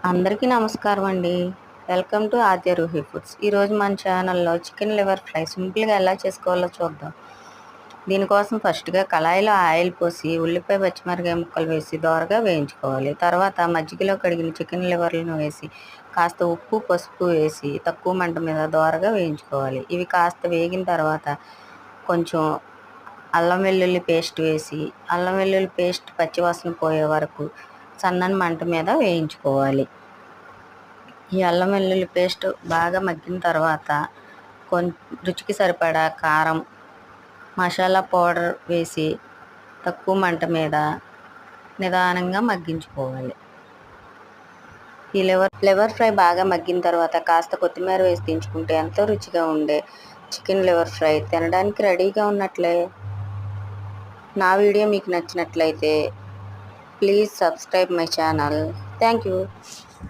అందరికీ నమస్కారం అండి. Welcome to Aadya Ruhi foods. ఈరోజు మన ఛానల్లో చికెన్ లివర్ ఫ్రై సింపుల్గా ఎలా చేసుకోవాలో చూద్దాం. దీనికోసం ఫస్ట్గా కళాయిలో ఆయిల్ పోసి ఉల్లిపాయ పచ్చిమిరపకాయ ముక్కలు వేసి దోరగా వేయించుకోవాలి. తర్వాత మజ్జిగలో కడిగిన చికెన్ లివర్లను వేసి కాస్త ఉప్పు పసుపు వేసి తక్కువ మంట మీద దోరగా వేయించుకోవాలి. ఇవి కాస్త వేగిన తర్వాత కొంచెం అల్లం వెల్లుల్లి పేస్ట్ వేసి అల్లం వెల్లుల్లి పేస్ట్ పచ్చివాసన పోయే వరకు సన్నని మంట మీద వేయించుకోవాలి. ఈ అల్లం వెల్లుల్లి పేస్ట్ బాగా మగ్గిన తర్వాత రుచికి సరిపడా కారం మసాలా పౌడర్ వేసి తక్కువ మంట మీద నిదానంగా మగ్గించుకోవాలి. ఈ లివర్ ఫ్రై బాగా మగ్గిన తర్వాత కాస్త కొత్తిమీర వేసి దించుకుంటే ఎంతో రుచిగా ఉండే చికెన్ లివర్ ఫ్రై తినడానికి రెడీగా ఉన్నట్లే. నా వీడియో మీకు నచ్చినట్లయితే please subscribe my channel. Thank you.